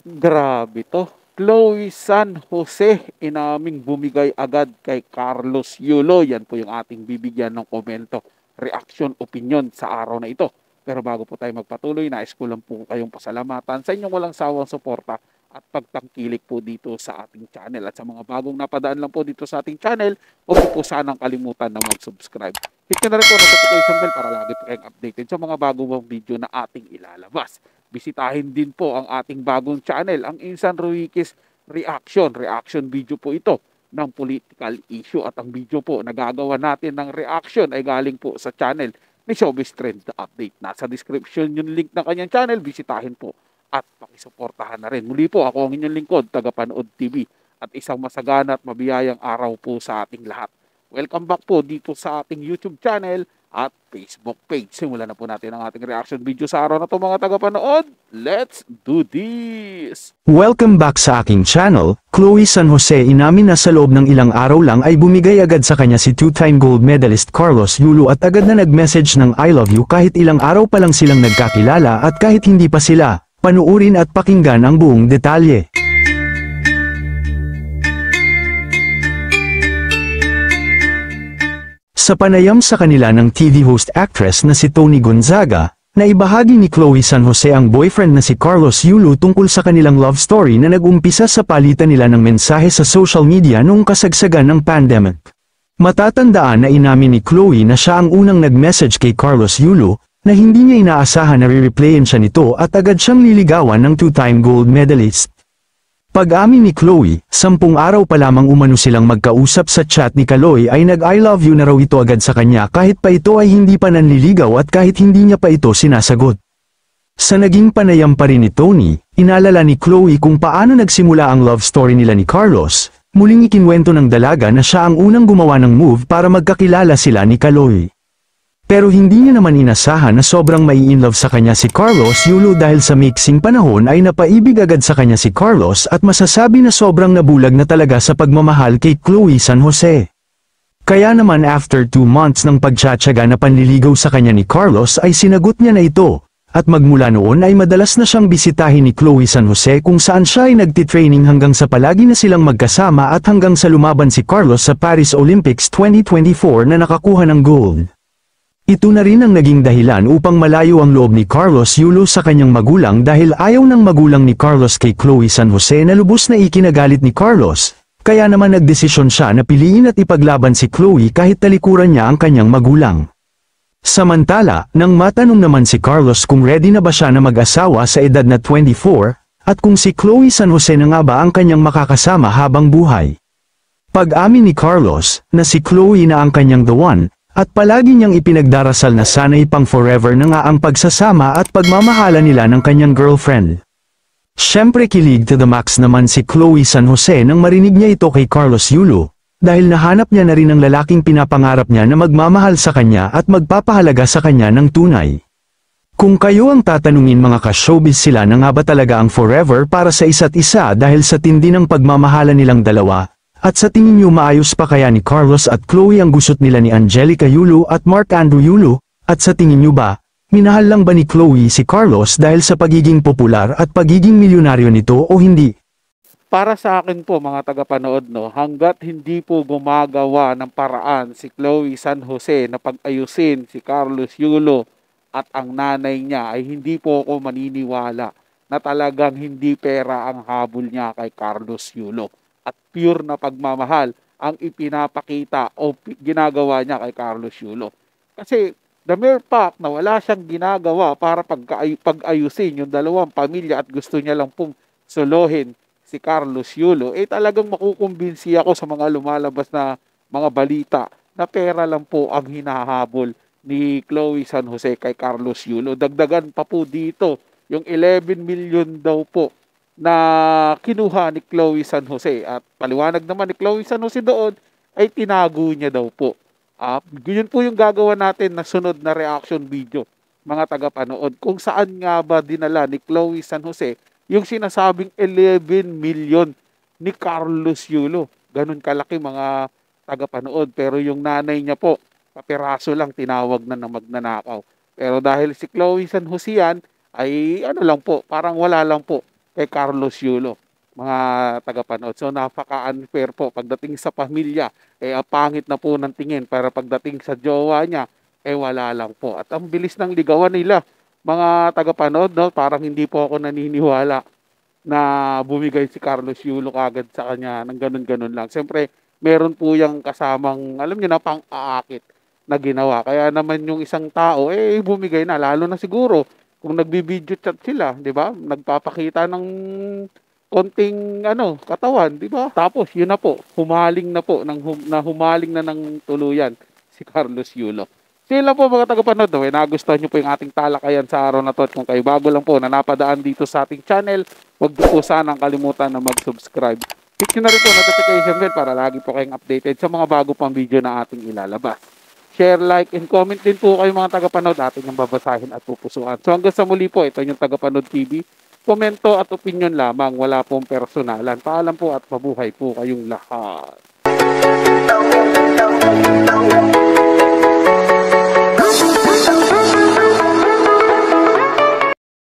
Grabe to. Chloe San Jose, inaming bumigay agad kay Carlos Yulo. Yan po yung ating bibigyan ng komento, reaction, opinion sa araw na ito. Pero bago po tayo magpatuloy, nais ko lang po kayong pasalamatan sa inyong walang sawang suporta at pagtangkilik po dito sa ating channel. At sa mga bagong napadaan lang po dito sa ating channel, huwag po sanang kalimutan na mag-subscribe. Hit nyo na rin po ang notification bell para lagi po kayong updated sa mga bagong video na ating ilalabas. Bisitahin din po ang ating bagong channel, ang Insan Ruikis Reaction. Reaction video po ito ng political issue at ang video po na gagawa natin ng reaction ay galing po sa channel ni Showbiz Trend Update. Nasa description yung link ng kanyang channel, bisitahin po at pakisuportahan na rin. Muli po ako ang inyong lingkod, Tagapanood TV, at isang masagana at mabiyayang araw po sa ating lahat. Welcome back po dito sa ating YouTube channel at Facebook page. Simulan na po natin ang ating reaction video sa araw na ito mga tagapanood. Let's do this! Welcome back sa aking channel. Chloe San Jose inamin na sa loob ng ilang araw lang ay bumigay agad sa kanya si two-time gold medalist Carlos Yulo at agad na nag-message ng I love you kahit ilang araw pa lang silang nagkakilala at kahit hindi pa sila. Panuurin at pakinggan ang buong detalye. Sa panayam sa kanila ng TV host actress na si Tony Gonzaga, naibahagi ni Chloe San Jose ang boyfriend na si Carlos Yulo tungkol sa kanilang love story na nag-umpisa sa palitan nila ng mensahe sa social media noong kasagsagan ng pandemic. Matatandaan na inamin ni Chloe na siya ang unang nag-message kay Carlos Yulo, na hindi niya inaasahan na re-replayin siya nito at agad siyang liligawan ng two-time gold medalist. Pag-amin ni Chloe, 10 araw pa lamang umano silang magkausap sa chat ni Kaloy ay nag-I love you na raw ito agad sa kanya kahit pa ito ay hindi pa nanliligaw at kahit hindi niya pa ito sinasagot. Sa naging panayam pa rin ni Tony, inalala ni Chloe kung paano nagsimula ang love story nila ni Carlos, muling ikinwento ng dalaga na siya ang unang gumawa ng move para magkakilala sila ni Kaloy. Pero hindi niya naman inasahan na sobrang mai-inlove sa kanya si Carlos Yulo dahil sa mixing panahon ay napaibig agad sa kanya si Carlos at masasabi na sobrang nabulag na talaga sa pagmamahal kay Chloe San Jose. Kaya naman after 2 months ng pagtsatsaga na panliligaw sa kanya ni Carlos ay sinagot niya na ito, at magmula noon ay madalas na siyang bisitahin ni Chloe San Jose kung saan siya ay nagtitraining hanggang sa palagi na silang magkasama at hanggang sa lumaban si Carlos sa Paris Olympics 2024 na nakakuha ng gold. Ito na rin ang naging dahilan upang malayo ang loob ni Carlos Yulo sa kanyang magulang dahil ayaw ng magulang ni Carlos kay Chloe San Jose na lubos na ikinagalit ni Carlos, kaya naman nagdesisyon siya na piliin at ipaglaban si Chloe kahit talikuran niya ang kanyang magulang. Samantala, nang matanong naman si Carlos kung ready na ba siya na mag-asawa sa edad na 24, at kung si Chloe San Jose na nga ba ang kanyang makakasama habang buhay. Pag-amin ni Carlos, na si Chloe na ang kanyang the one, at palagi niyang ipinagdarasal na sana'y pang forever na nga ang pagsasama at pagmamahala nila ng kanyang girlfriend. Siyempre kilig to the max naman si Chloe San Jose nang marinig niya ito kay Carlos Yulo, dahil nahanap niya na rin ang lalaking pinapangarap niya na magmamahal sa kanya at magpapahalaga sa kanya ng tunay. Kung kayo ang tatanungin mga ka-showbiz sila na nga ba talaga ang forever para sa isa't isa dahil sa tindi ng pagmamahala nilang dalawa, at sa tingin niyo maayos pa kaya ni Carlos at Chloe ang gusot nila ni Angelica Yulo at Mark Andrew Yulo, at sa tingin niyo ba, minahal lang ba ni Chloe si Carlos dahil sa pagiging popular at pagiging milyonaryo nito o hindi? Para sa akin po mga tagapanood, no, hanggat hindi po gumagawa ng paraan si Chloe San Jose na pag-ayusin si Carlos Yulo at ang nanay niya, ay hindi po ako maniniwala na talagang hindi pera ang habol niya kay Carlos Yulo. At pure na pagmamahal ang ipinapakita o ginagawa niya kay Carlos Yulo. Kasi the mere fact na wala siyang ginagawa para pag-ayusin yung dalawang pamilya at gusto niya lang pong solohin si Carlos Yulo, talagang makukumbinsi ako sa mga lumalabas na mga balita na pera lang po ang hinahabol ni Chloe San Jose kay Carlos Yulo. Dagdagan pa po dito yung 11 million daw po na kinuha ni Chloe San Jose, at paliwanag naman ni Chloe San Jose doon ay tinago niya daw po. Yun po yung gagawa natin na sunod na reaction video mga tagapanood, kung saan nga ba dinala ni Chloe San Jose yung sinasabing 11 million ni Carlos Yulo. Ganun kalaki mga tagapanood, pero yung nanay niya po kapiraso lang tinawag na magnanakaw. Pero dahil si Chloe San Jose yan, ay ano lang po, parang wala lang po kay Carlos Yulo, mga tagapanood. So napaka-unfair po pagdating sa pamilya, ang pangit na po ng tingin, para pagdating sa jowa niya, wala lang po. At ang bilis ng ligawan nila, mga tagapanood, no? Parang hindi po ako naniniwala na bumigay si Carlos Yulo kagad sa kanya ng ganun-ganun lang. Siyempre, meron po yung kasamang, alam niyo na, pang-aakit na ginawa. Kaya naman yung isang tao, bumigay na. Lalo na siguro, kung nagbi-video chat sila, di ba? Nagpapakita ng konting, katawan, di ba? Tapos, yun na po, humaling na po, humaling na ng tuluyan si Carlos Yulo. Sila po mga tagapanood, nagustuhan nyo po yung ating talakayan sa araw na to. At kung kayo bago lang po na napadaan dito sa ating channel, huwag po sanang kalimutan na mag-subscribe. Hit nyo na rin po notification bell para lagi po kayong updated sa mga bago pang video na ating ilalabas. Share, like, and comment din po kayo mga tagapanood, ating yung babasahin at pupusuan. So hanggang sa muli po, ito yung Tagapanood TV. Komento at opinion lamang, wala pong personalan. Paalam po at mabuhay po kayong lahat.